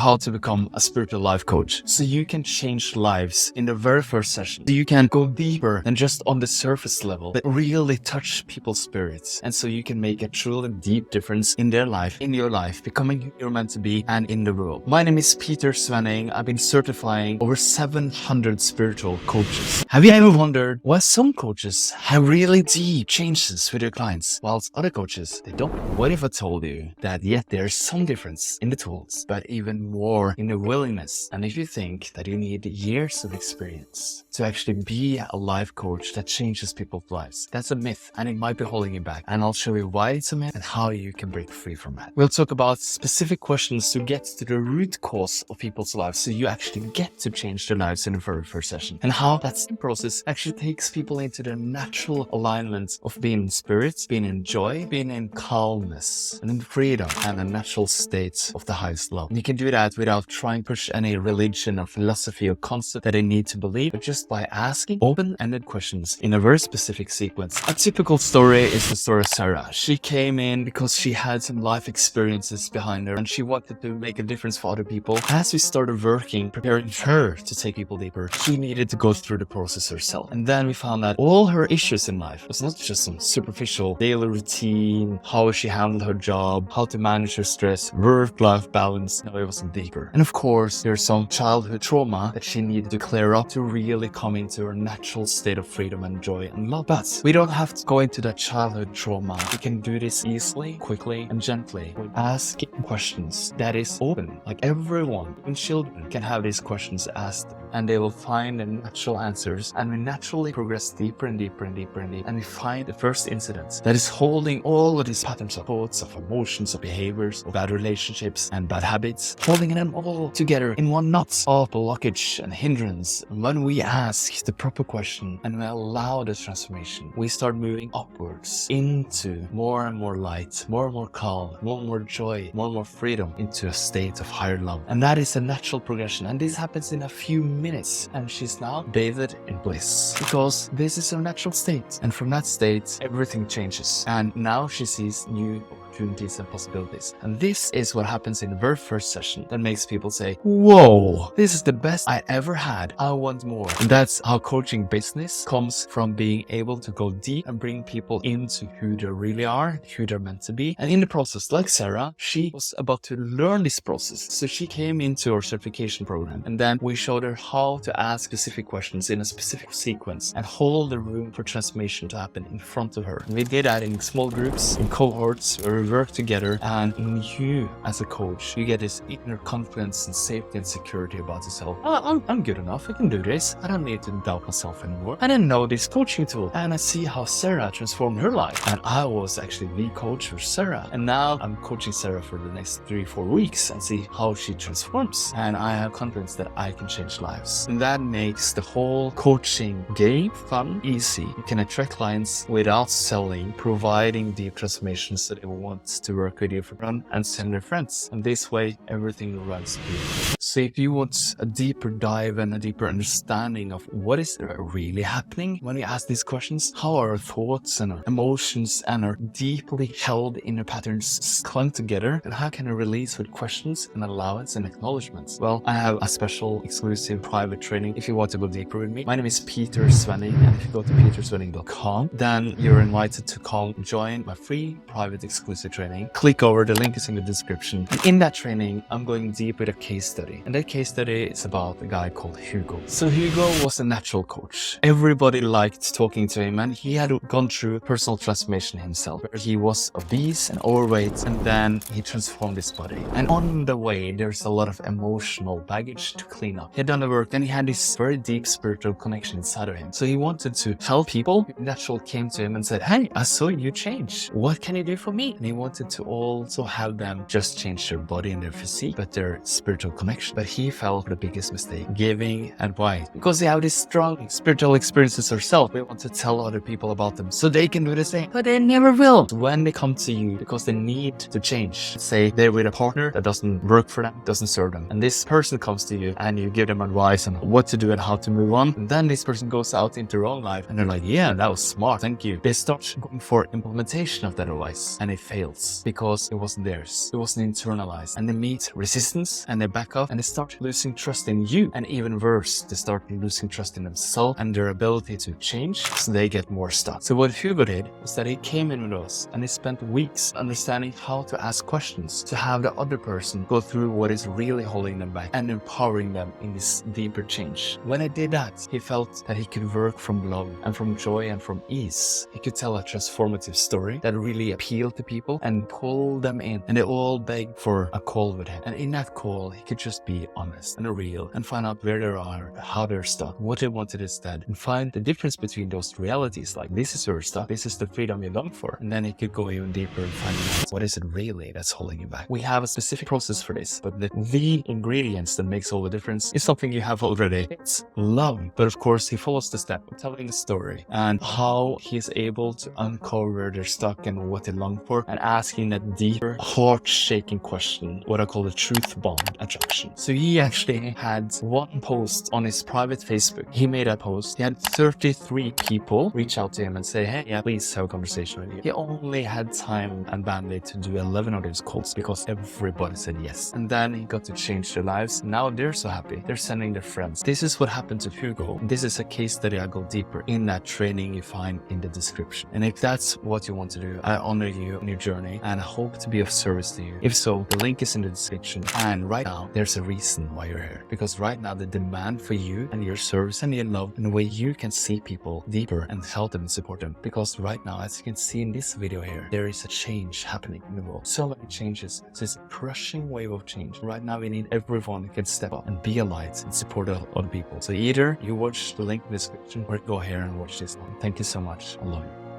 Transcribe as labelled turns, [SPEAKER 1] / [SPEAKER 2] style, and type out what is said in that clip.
[SPEAKER 1] how to become a spiritual life coach so you can change lives in the very first session. So you can go deeper than just on the surface level, but really touch people's spirits. And so you can make a truly deep difference in their life, in your life, becoming who you're meant to be and in the world. My name is Peter Svenning. I've been certifying over 700 spiritual coaches. Have you ever wondered why some coaches have really deep changes with their clients, whilst other coaches, they don't? What if I told you that yet there's some difference in the tools, but even more in the willingness? And if you think that you need years of experience to actually be a life coach that changes people's lives, that's a myth and it might be holding you back. And I'll show you why it's a myth and how you can break free from it. We'll talk about specific questions to get to the root cause of people's lives so you actually get to change their lives in the very first session, and how that same process actually takes people into the natural alignment of being in spirit, being in joy, being in calmness and in freedom and a natural state of the highest love. And you can do that without trying to push any religion or philosophy or concept that they need to believe, but just by asking open-ended questions in a very specific sequence. A typical story is the story of Sarah. She came in because she had some life experiences behind her and she wanted to make a difference for other people. As we started working, preparing her to take people deeper, she needed to go through the process herself. And then we found that all her issues in life was not just some superficial daily routine, how she handled her job, how to manage her stress, work-life balance. No, it wasn't deeper. And of course, there's some childhood trauma that she needed to clear up to really come into her natural state of freedom and joy and love. But we don't have to go into that childhood trauma. We can do this easily, quickly, and gently with asking questions that is open. Like everyone, even children, can have these questions asked them, and they will find the natural answers, and we naturally progress deeper and deeper and deeper and deeper, and we find the first incident that is holding all of these patterns of thoughts, of emotions, of behaviors, of bad relationships and bad habits, holding them all together in one knot of blockage and hindrance. And when we ask the proper question and we allow the transformation, we start moving upwards into more and more light, more and more calm, more and more joy, more and more freedom, into a state of higher love. And that is a natural progression, and this happens in a few minutes, and she's now bathed in bliss because this is her natural state, and from that state everything changes, and now she sees new opportunities and possibilities. And this is what happens in the very first session that makes people say, whoa, this is the best I ever had, I want more. And that's how coaching business comes from being able to go deep and bring people into who they really are, who they're meant to be. And in the process, like Sarah, she was about to learn this process, so she came into our certification program, and then we showed her how to ask specific questions in a specific sequence and hold the room for transformation to happen in front of her. And we did that in small groups, in cohorts, where we work together, and in you as a coach, you get this inner confidence and safety and security about yourself. I'm good enough, I can do this, I don't need to doubt myself anymore. I didn't know this coaching tool, and I see how Sarah transformed her life, and I was actually the coach for Sarah, and now I'm coaching Sarah for the next 3-4 weeks and see how she transforms, and I have confidence that I can change lives. And that makes the whole coaching game fun, easy. You can attract clients without selling, providing deep transformations so they want to work with you for fun and send their friends. And this way, everything runs smoothly. So if you want a deeper dive and a deeper understanding of what is really happening when we ask these questions, how our thoughts and our emotions and our deeply held inner patterns clung together, and how can I release with questions and allowance and acknowledgements? Well, I have a special exclusive private training if you want to go deeper with me. My name is Peter Svenning, and if you go to petersvenning.com, then you're invited to come join my free private exclusive training. Click over, the link is in the description. And in that training, I'm going deep with a case study. And that case study is about a guy called Hugo. So Hugo was a natural coach. Everybody liked talking to him, and he had gone through personal transformation himself, where he was obese and overweight, and then he transformed his body. And on the way, there's a lot of emotional baggage to clean up. He had done the work, then he had this very deep spiritual connection inside of him. So he wanted to help people. Natural came to him and said, hey, I saw you change. What can you do for me? And he wanted to also have them just change their body and their physique, but their spiritual connection. But he fell for the biggest mistake, giving advice. Because they have these strong spiritual experiences themselves, they want to tell other people about them so they can do the same, but they never will. When they come to you because they need to change, say they're with a partner that doesn't work for them, doesn't serve them, and this person comes to you and you give them advice on what to do and how to move on, and then this person goes out into their own life and they're like, yeah, that was smart, thank you. They start going for implementation of that advice and it fails. fails because it wasn't theirs. It wasn't internalized. And they meet resistance and they back off and they start losing trust in you. And even worse, they start losing trust in themselves and their ability to change, so they get more stuck. So what Hugo did was that he came in with us and he spent weeks understanding how to ask questions, to have the other person go through what is really holding them back and empowering them in this deeper change. When I did that, he felt that he could work from love and from joy and from ease. He could tell a transformative story that really appealed to people and pull them in, and they all begged for a call with him. And in that call, he could just be honest and real and find out where they are, how they're stuck, what they wanted instead, and find the difference between those realities, like this is your stuff, this is the freedom you long for. And then he could go even deeper and find out what is it really that's holding you back. We have a specific process for this, but the ingredients that makes all the difference is something you have already. It's love. But of course, he follows the step of telling the story and how he's able to uncover where they're stuck and what they long for, and asking that deeper, heart-shaking question, what I call the truth bomb attraction. So he actually had one post on his private Facebook. He made a post. He had 33 people reach out to him and say, hey, yeah, please have a conversation with you. He only had time and bandwidth to do 11 of those calls because everybody said yes. And then he got to change their lives. Now they're so happy. They're sending their friends. This is what happened to Hugo. This is a case study I go deeper in that training you find in the description. And if that's what you want to do, I honor you on your journey and I hope to be of service to you. If so, the link is in the description. And right now, there's a reason why you're here. Because right now, the demand for you and your service and your love and the way you can see people deeper and help them and support them. Because right now, as you can see in this video here, there is a change happening in the world. So many changes. So it's a crushing wave of change. Right now, we need everyone who can step up and be a light and support other people. So either you watch the link in the description or go here and watch this one. Thank you so much. I love you.